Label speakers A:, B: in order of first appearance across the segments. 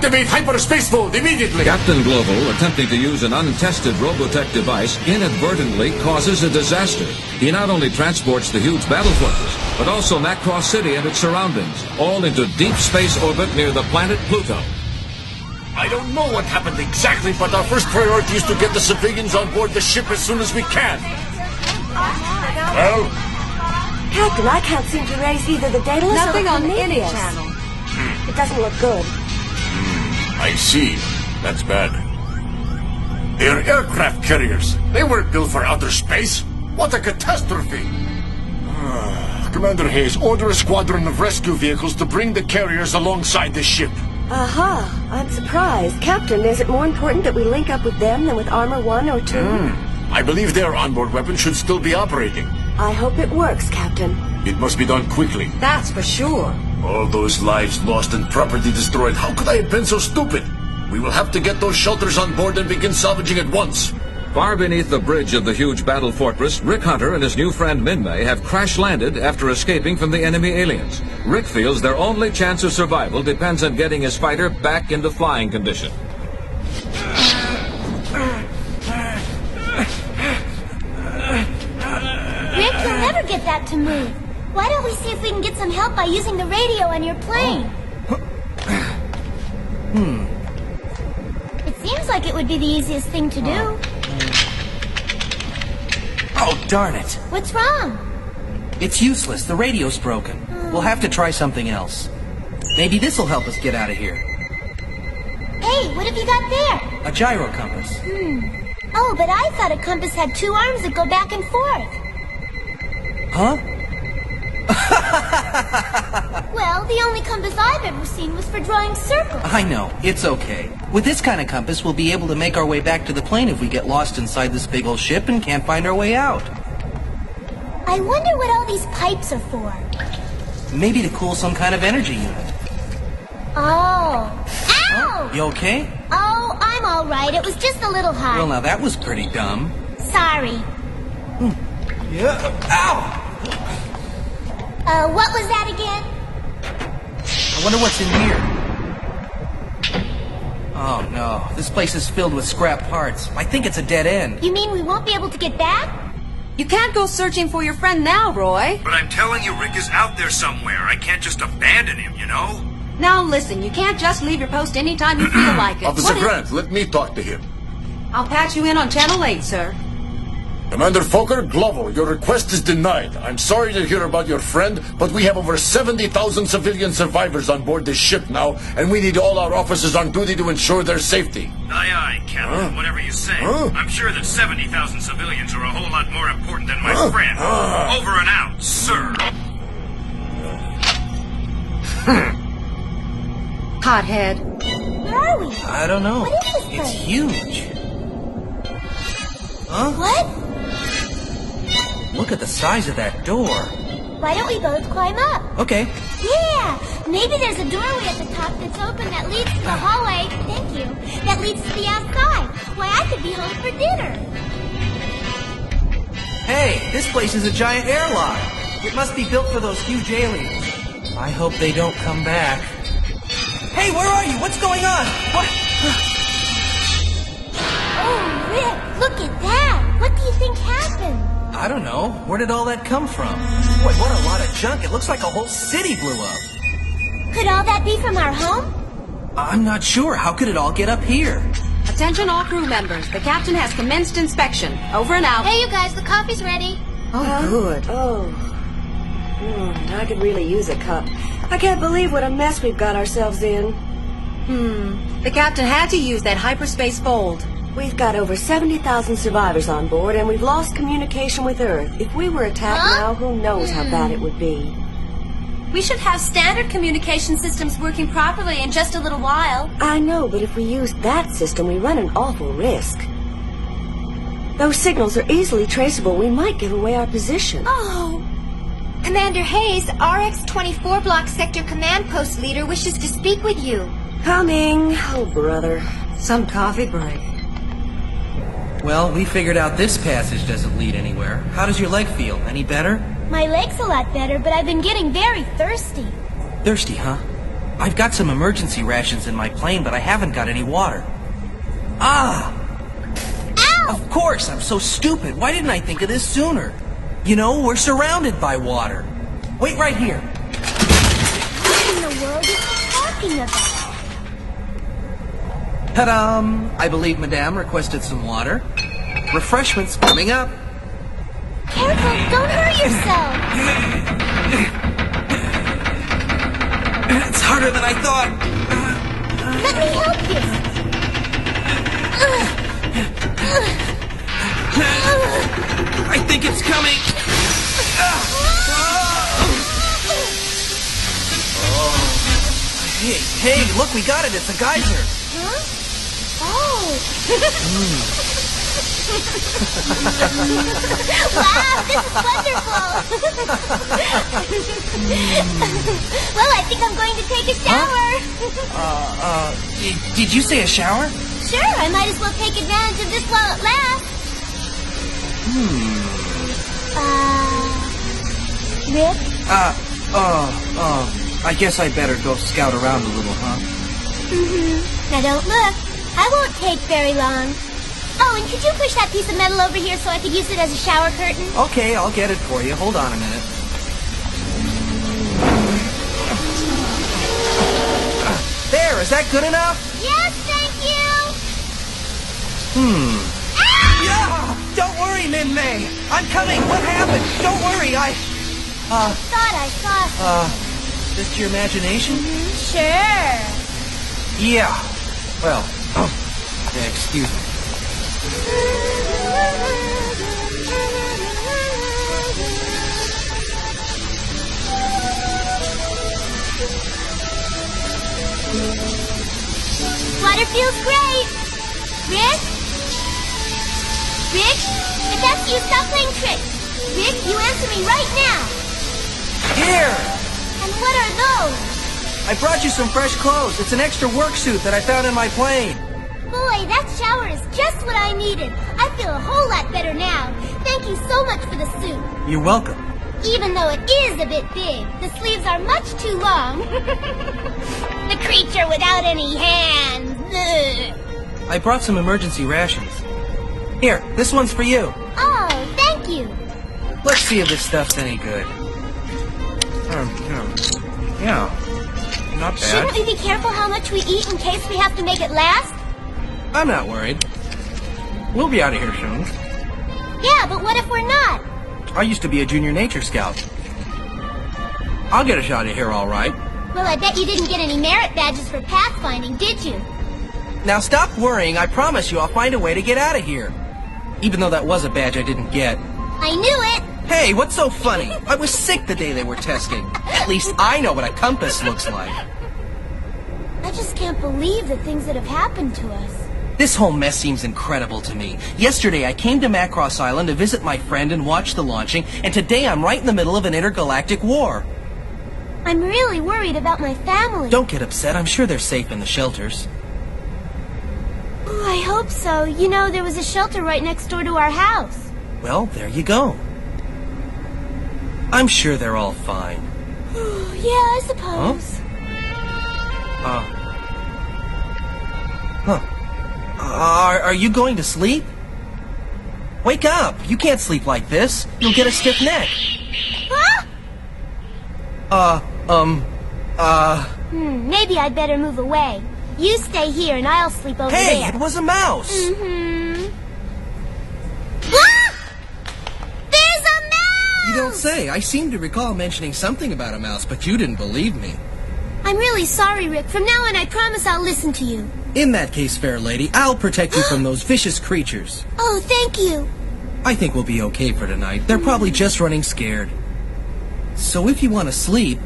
A: Activate hyperspace mode immediately!
B: Captain Global, attempting to use an untested robotech device, inadvertently causes a disaster. He not only transports the huge battle fortress, but also Macross City and its surroundings, all into deep space orbit near the planet Pluto.
A: I don't know what happened exactly, but our first priority is to get the civilians on board the ship as soon as we can. Well?
C: Captain, I can't seem to raise either the Daedalus or
D: nothing on any
C: Prometheus.
D: channel.
C: It doesn't look good.
A: I see. That's bad. They're aircraft carriers. They weren't built for outer space. What a catastrophe! Commander Hayes, order a squadron of rescue vehicles to bring the carriers alongside the ship.
C: Aha, I'm surprised. Captain, is it more important that we link up with them than with Armor 1 or 2?
A: I believe their onboard weapon should still be operating.
C: I hope it works, Captain.
A: It must be done quickly.
D: That's for sure.
A: All those lives lost and property destroyed. How could I have been so stupid? We will have to get those shelters on board and begin salvaging at once.
B: Far beneath the bridge of the huge battle fortress, Rick Hunter and his new friend Minmay have crash-landed after escaping from the enemy aliens. Rick feels their only chance of survival depends on getting his fighter back into flying condition.
E: Rick, you'll never get that to move. Why don't we see if we can get some help by using the radio on your plane? It seems like it would be the easiest thing to do.
F: Oh, darn it.
E: What's wrong?
F: It's useless. The radio's broken. We'll have to try something else. Maybe this'll help us get out of here.
E: Hey, what have you got there?
F: A gyro compass.
E: Oh, but I thought a compass had 2 arms that go back and forth.
F: Huh?
E: Well, the only compass I've ever seen was for drawing circles.
F: I know. It's okay. With this kind of compass, we'll be able to make our way back to the plane if we get lost inside this big old ship and can't find our way out.
E: I wonder what all these pipes are for.
F: Maybe to cool some kind of energy unit.
E: Oh. Ow!
F: You okay?
E: Oh, I'm all right. It was just a little hot.
F: Well, now that was pretty dumb.
E: Sorry.
F: Yeah. Ow!
E: What was that again?
F: I wonder what's in here. Oh, no. This place is filled with scrap parts. I think it's a dead end.
E: You mean we won't be able to get back?
D: You can't go searching for your friend now, Roy.
G: But I'm telling you, Rick is out there somewhere. I can't just abandon him, you know?
D: Now listen, you can't just leave your post anytime you feel like it.
A: Officer Grant, let me talk to him.
D: I'll patch you in on Channel 8, sir.
A: Commander Fokker, Global, your request is denied. I'm sorry to hear about your friend, but we have over 70,000 civilian survivors on board this ship now, and we need all our officers on duty to ensure their safety.
G: Aye, aye, Captain, whatever you say. I'm sure that 70,000 civilians are a whole lot more important than my friend. Over and out, sir.
D: Hothead.
E: Where are we?
F: I don't know.
E: What is this
F: It's
E: place?
F: huge. Huh?
E: What?
F: Look at the size of that door.
E: Why don't we both climb up?
F: Okay.
E: Yeah! Maybe there's a doorway at the top that's open that leads to the hallway. Thank you. That leads to the outside. Why, I could be home for dinner.
F: Hey, this place is a giant airlock. It must be built for those huge aliens. I hope they don't come back. Hey, where are you? What's going on? What?
E: Oh, Rick, look at that! What do you think happened?
F: I don't know. Where did all that come from? Boy, what a lot of junk. It looks like a whole city blew up.
E: Could all that be from our home?
F: I'm not sure. How could it all get up here?
D: Attention all crew members. The captain has commenced inspection. Over and out.
E: Hey, you guys, the coffee's ready.
D: Oh, good.
C: I could really use a cup. I can't believe what a mess we've got ourselves in.
D: The captain had to use that hyperspace fold.
C: We've got over 70,000 survivors on board, and we've lost communication with Earth. If we were attacked now, who knows how bad it would be.
E: We should have standard communication systems working properly in just a little while.
C: I know, but if we use that system, we run an awful risk. Those signals are easily traceable. We might give away our position.
E: Oh! Commander Hayes, RX-24 Block Sector Command Post Leader wishes to speak with you.
C: Coming. Oh, brother.
D: Some coffee break.
F: Well, we figured out this passage doesn't lead anywhere. How does your leg feel? Any better?
E: My leg's a lot better, but I've been getting very thirsty.
F: Thirsty, huh? I've got some emergency rations in my plane, but I haven't got any water. Ah!
E: Ow!
F: Of course, I'm so stupid. Why didn't I think of this sooner? You know, we're surrounded by water. Wait right here.
E: What in the world is he talking about?
F: Ta-da! I believe Madame requested some water. Refreshments coming up.
E: Careful, don't hurt yourself.
F: It's harder than I thought.
E: Let me help you.
F: I think it's coming. Hey, look, we got it. It's a geyser.
E: Huh? Oh. Wow, this is wonderful. Well, I think I'm going to take a shower.
F: Did you say a shower?
E: Sure, I might as well take advantage of this while it lasts. Rick?
F: I guess I better go scout around a little, huh?
E: Now don't look. I won't take very long. Oh, and could you push that piece of metal over here so I could use it as a shower curtain?
F: Okay, I'll get it for you. Hold on a minute. There, is that good enough?
E: Yes, thank you.
F: Yeah! Don't worry, Min-May. I'm coming. What happened? Don't worry, I
E: Thought I saw something.
F: just your imagination?
E: Sure.
F: Yeah. Well, excuse me.
E: Water feels great. Rick? Rick? If that's you, stop playing tricks. Rick, you answer me right now.
F: Here!
E: And what are those?
F: I brought you some fresh clothes. It's an extra work suit that I found in my plane.
E: Boy, that shower is just what I needed. I feel a whole lot better now. Thank you so much for the suit.
F: You're welcome.
E: Even though it is a bit big, the sleeves are much too long. The creature without any hands. Ugh.
F: I brought some emergency rations. Here, this one's for you.
E: Oh, thank you.
F: Let's see if this stuff's any good. Yeah, not bad.
E: Shouldn't we be careful how much we eat in case we have to make it last?
F: I'm not worried. We'll be out of here soon.
E: Yeah, but what if we're not?
F: I used to be a junior nature scout. I'll get us out of here all right.
E: Well, I bet you didn't get any merit badges for pathfinding, did you?
F: Now stop worrying. I promise you I'll find a way to get out of here. Even though that was a badge I didn't get.
E: I knew it.
F: Hey, what's so funny? I was sick the day they were testing. At least I know what a compass looks like.
E: I just can't believe the things that have happened to us.
F: This whole mess seems incredible to me. Yesterday I came to Macross Island to visit my friend and watch the launching, and today I'm right in the middle of an intergalactic war.
E: I'm really worried about my family.
F: Don't get upset. I'm sure they're safe in the shelters.
E: Oh, I hope so. You know, there was a shelter right next door to our house.
F: Well, there you go. I'm sure they're all fine.
E: Yeah, I suppose.
F: Are you going to sleep? Wake up! You can't sleep like this. You'll get a stiff neck.
E: Huh? Maybe I'd better move away. You stay here and I'll sleep over
F: Hey,
E: there.
F: it was a mouse!
E: Ah! There's a mouse!
F: You don't say. I seem to recall mentioning something about a mouse, but you didn't believe me.
E: I'm really sorry, Rick. From now on, I promise I'll listen to you.
F: In that case, fair lady, I'll protect you from those vicious creatures.
E: Oh, thank you.
F: I think we'll be okay for tonight. They're probably just running scared. So if you want to sleep,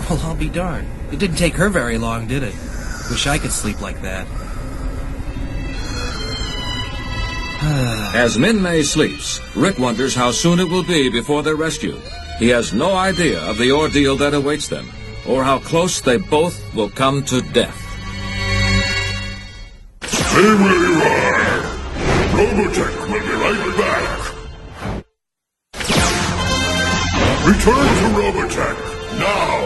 F: well, I'll be darned. It didn't take her very long, did it? Wish I could sleep like that.
B: As Min-May sleeps, Rick wonders how soon it will be before they're rescued. He has no idea of the ordeal that awaits them, or how close they both will come to death.
A: Stay where you are. Robotech will be right back. Return to Robotech, now.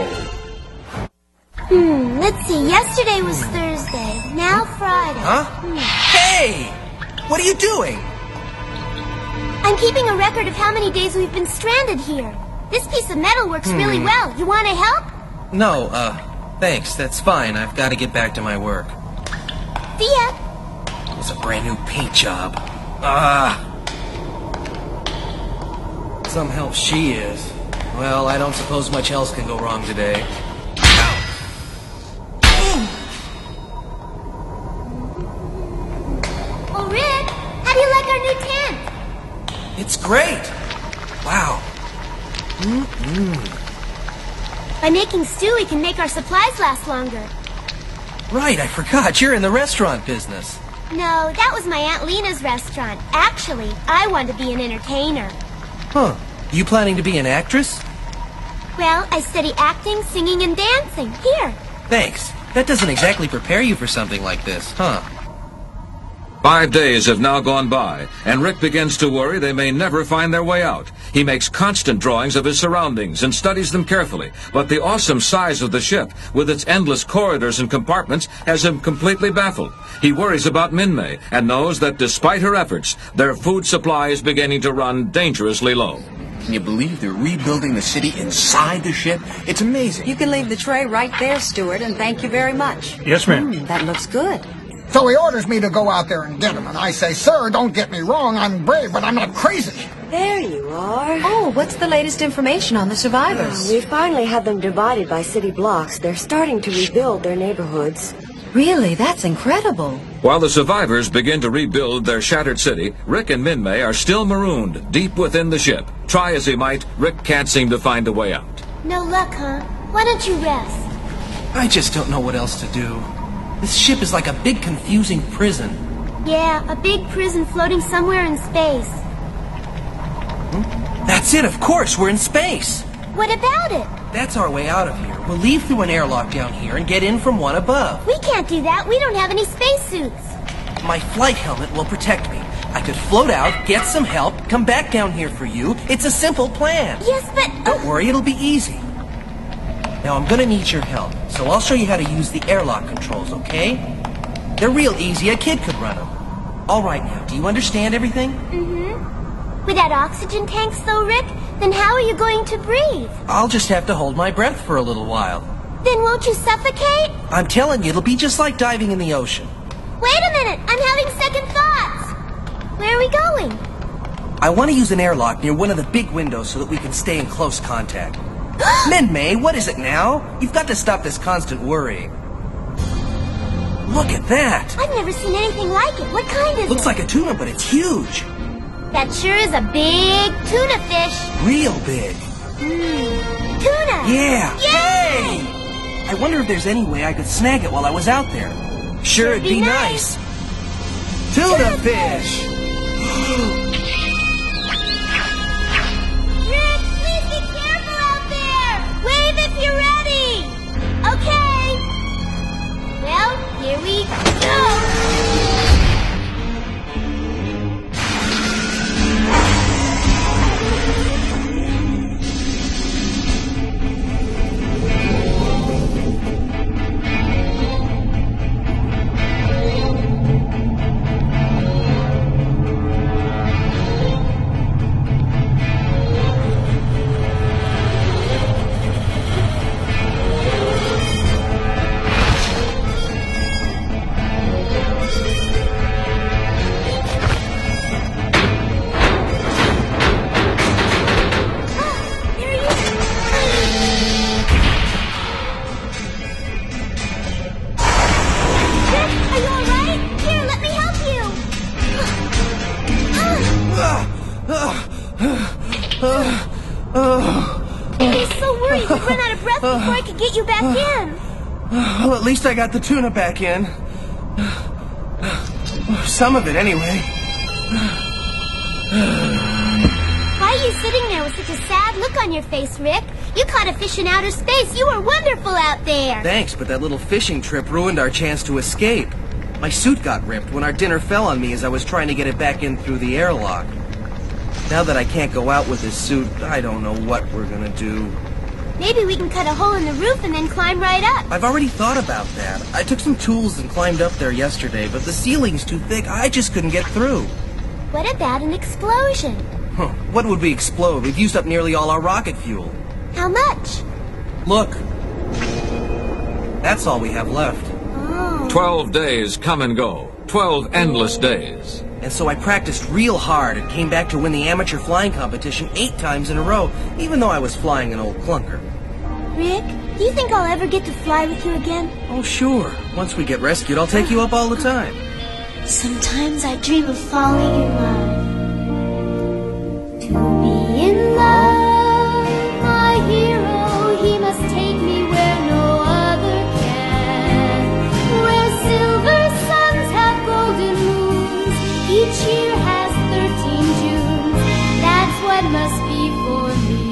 E: Let's see. Yesterday was Thursday. Now Friday.
F: Huh? Hey! What are you doing?
E: I'm keeping a record of how many days we've been stranded here. This piece of metal works really well. You want to help?
F: No, thanks. That's fine. I've got to get back to my work.
E: See ya.
F: It's a brand new paint job. Some help she is. Well, I don't suppose much else can go wrong today.
E: Well, Rick, how do you like our new tent?
F: It's great! Wow.
E: By making stew, we can make our supplies last longer.
F: Right, I forgot. You're in the restaurant business.
E: No, that was my Aunt Lena's restaurant. Actually, I want to be an entertainer.
F: Huh. You planning to be an actress?
E: Well, I study acting, singing, and dancing. Here.
F: Thanks. That doesn't exactly prepare you for something like this, huh?
B: 5 days have now gone by, and Rick begins to worry they may never find their way out. He makes constant drawings of his surroundings and studies them carefully, but the awesome size of the ship, with its endless corridors and compartments, has him completely baffled. He worries about Minmay, and knows that despite her efforts, their food supply is beginning to run dangerously low.
H: Can you believe they're rebuilding the city inside the ship? It's amazing.
D: You can leave the tray right there, Steward, and thank you very much.
A: Yes, ma'am.
D: That looks good.
I: So he orders me to go out there and get him, and I say, sir, don't get me wrong, I'm brave, but I'm not crazy.
C: There you are.
D: Oh, what's the latest information on the survivors?
C: We finally have them divided by city blocks. They're starting to rebuild their neighborhoods.
D: Really, that's incredible.
B: While the survivors begin to rebuild their shattered city, Rick and Minmay are still marooned deep within the ship. Try as he might, Rick can't seem to find a way out.
E: No luck, huh? Why don't you rest?
F: I just don't know what else to do. This ship is like a big confusing prison.
E: Yeah, a big prison floating somewhere in space.
F: That's it, of course, we're in space.
E: What about it?
F: That's our way out of here. We'll leave through an airlock down here and get in from one above.
E: We can't do that. We don't have any spacesuits.
F: My flight helmet will protect me. I could float out, get some help, come back down here for you. It's a simple plan.
E: Yes, but...
F: Don't worry, it'll be easy. Now, I'm gonna need your help, so I'll show you how to use the airlock controls, okay? They're real easy, a kid could run them. All right now, do you understand everything?
E: Without oxygen tanks, though, Rick, then how are you going to breathe?
F: I'll just have to hold my breath for a little while.
E: Then won't you suffocate?
F: I'm telling you, it'll be just like diving in the ocean.
E: Wait a minute, I'm having second thoughts. Where are we going?
F: I want to use an airlock near one of the big windows so that we can stay in close contact. Minmay, what is it now? You've got to stop this constant worrying. Look at that!
E: I've never seen anything like it. What kind is
F: Looks
E: it?
F: like a tuna, but it's huge.
E: That sure is a big tuna fish.
F: Real big.
E: Tuna!
F: Yeah!
E: Yay!
F: Hey! I wonder if there's any way I could snag it while I was out there. Sure, it'd be nice. Tuna fish!
E: Rick, please be careful out there! Wave if you're ready! Okay! Well, here we go! Before I could get you back in.
F: Well, at least I got the tuna back in. Some of it, anyway.
E: Why are you sitting there with such a sad look on your face, Rick? You caught a fish in outer space. You were wonderful out there.
F: Thanks, but that little fishing trip ruined our chance to escape. My suit got ripped when our dinner fell on me as I was trying to get it back in through the airlock. Now that I can't go out with this suit, I don't know what we're gonna do.
E: Maybe we can cut a hole in the roof and then climb right up.
F: I've already thought about that. I took some tools and climbed up there yesterday, but the ceiling's too thick. I just couldn't get through.
E: What about an explosion?
F: Huh. What would we explode? We've used up nearly all our rocket fuel.
E: How much?
F: Look. That's all we have left.
E: Oh.
B: 12 days come and go. 12 endless days.
F: And so I practiced real hard and came back to win the amateur flying competition 8 times in a row, even though I was flying an old clunker.
E: Rick, do you think I'll ever get to fly with you again?
F: Oh, sure. Once we get rescued, I'll take you up all the time.
E: Sometimes I dream of falling in love. To be in love, my hero, he must take me where no other can. Where silver suns have golden moons, each year has 13 Junes. That's what must be for me.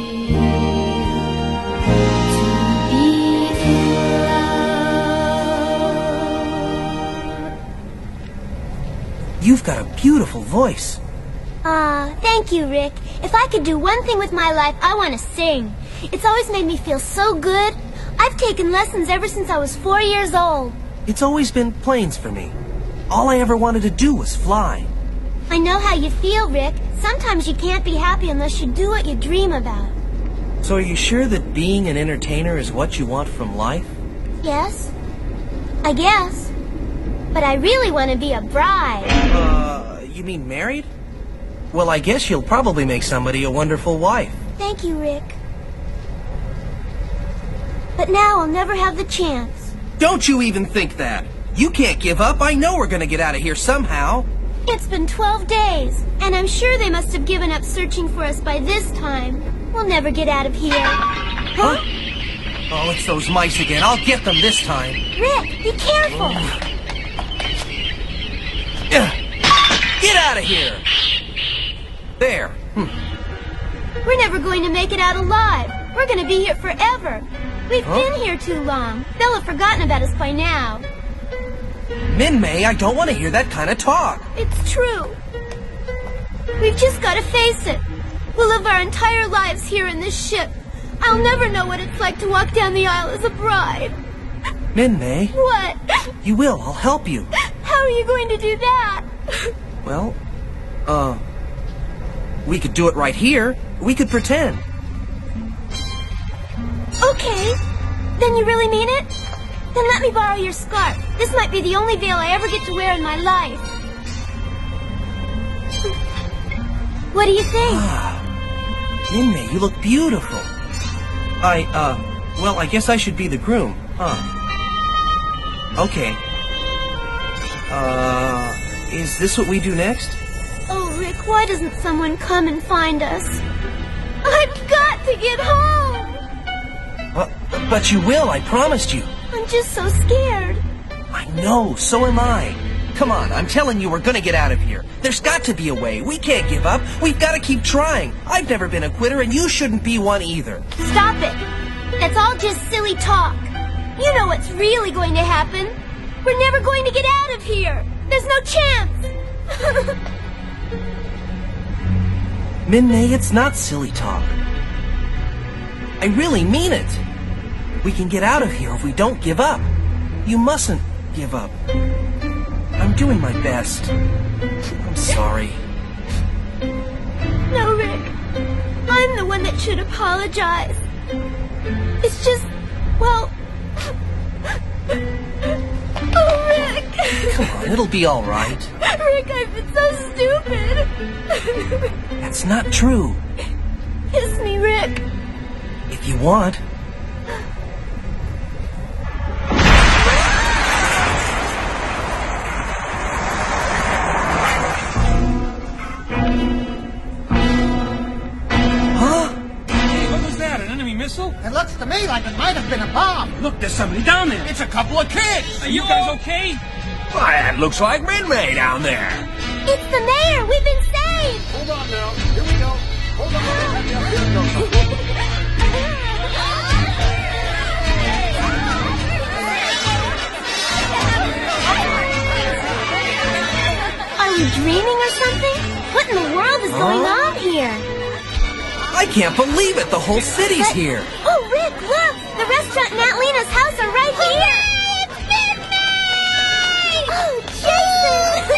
E: To be in love.
F: You've got a beautiful voice.
E: Thank you, Rick. If I could do one thing with my life, I want to sing. It's always made me feel so good. I've taken lessons ever since I was 4 years old.
F: It's always been planes for me. All I ever wanted to do was fly.
E: I know how you feel, Rick. Sometimes you can't be happy unless you do what you dream about.
F: So are you sure that being an entertainer is what you want from life?
E: Yes, I guess. But I really want to be a bride.
F: You mean married? Well, I guess you'll probably make somebody a wonderful wife.
E: Thank you, Rick. But now I'll never have the chance.
F: Don't you even think that. You can't give up. I know we're gonna get out of here somehow.
E: It's been 12 days, and I'm sure they must have given up searching for us by this time. We'll never get out of here. Huh?
F: Oh, it's those mice again. I'll get them this time.
E: Rick, be careful.
F: Get out of here! There.
E: We're never going to make it out alive. We're going to be here forever. We've been here too long. They'll have forgotten about us by now.
F: Min-May, I don't want to hear that kind of talk.
E: It's true. We've just got to face it. We'll live our entire lives here in this ship. I'll never know what it's like to walk down the aisle as a bride.
F: Min-May.
E: What?
F: You will. I'll help you.
E: How are you going to do that?
F: Well, we could do it right here. We could pretend.
E: Okay. Then you really mean it? Then let me borrow your scarf. This might be the only veil I ever get to wear in my life. What do you think?
F: Min-May, you look beautiful. Well, I guess I should be the groom, huh? Okay. Is this what we do next?
E: Oh, Rick, why doesn't someone come and find us? I've got to get home!
F: But you will, I promised you.
E: I'm just so scared.
F: I know, so am I. Come on, I'm telling you we're gonna get out of here. There's got to be a way. We can't give up. We've got to keep trying. I've never been a quitter, and you shouldn't be one either.
E: Stop it. That's all just silly talk. You know what's really going to happen. We're never going to get out of here. There's no chance.
F: Min-May, it's not silly talk. I really mean it. We can get out of here if we don't give up. You mustn't give up. I'm doing my best. I'm sorry.
E: No, Rick. I'm the one that should apologize. It's just, well... Oh, Rick!
F: Come on, it'll be all right.
E: Rick, I've been so stupid.
F: That's not true.
E: Kiss me, Rick.
F: If you want.
J: Missile?
I: It looks to me like it might have been a bomb.
J: Look, there's somebody down there.
A: It's a couple of kids.
J: Are you guys okay?
A: Why, that looks like Min-May down there.
E: It's the mayor. We've been saved.
A: Hold on now. Here we go. Hold on.
E: Are we dreaming or something? What in the world is going on here?
F: I I can't believe it! The whole city's here!
E: Oh, Rick, look! The restaurant and Aunt Lena's house are right here! Oh, Jason!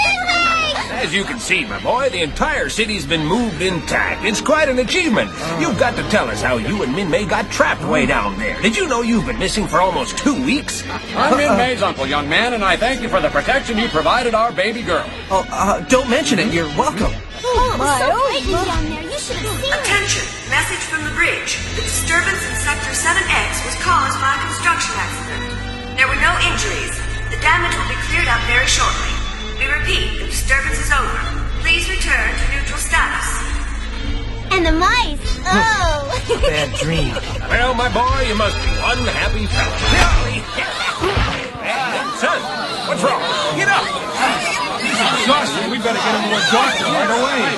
K: As you can see, my boy, the entire city's been moved intact. It's quite an achievement. You've got to tell us how you and Min May got trapped way down there. Did you know you've been missing for almost 2 weeks?
L: I'm Min May's uncle, young man, and I thank you for the protection you provided our baby girl.
F: Oh, don't mention it. You're welcome.
E: Oh, my, so frightening down there. You should have seen it.
C: Attention! Message from the bridge. The disturbance in Sector 7X was caused by a construction accident. There were no injuries. The damage will be cleared up very shortly. We repeat, the disturbance is over. Please return to neutral status.
E: And the mice. Oh.
F: Bad dream.
K: Well, my boy, you must be one happy fellow. Son, what's wrong? Get up!
J: He's exhausted. We better get him to a doctor right away.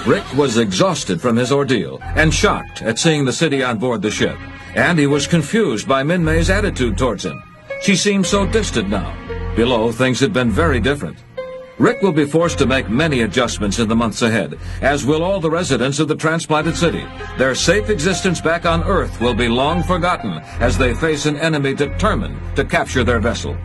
B: Rick was exhausted from his ordeal and shocked at seeing the city on board the ship. And he was confused by Min May's attitude towards him. She seemed so distant now. Below, things had been very different. Rick will be forced to make many adjustments in the months ahead, as will all the residents of the transplanted city. Their safe existence back on Earth will be long forgotten as they face an enemy determined to capture their vessel.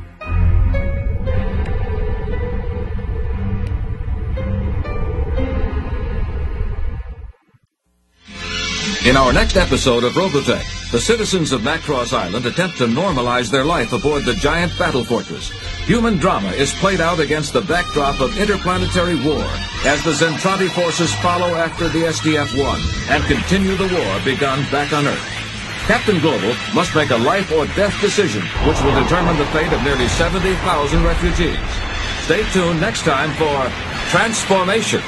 B: In our next episode of Robotech, the citizens of Macross Island attempt to normalize their life aboard the giant battle fortress. Human drama is played out against the backdrop of interplanetary war as the Zentranti forces follow after the SDF-1 and continue the war begun back on Earth. Captain Global must make a life or death decision which will determine the fate of nearly 70,000 refugees. Stay tuned next time for Transformation.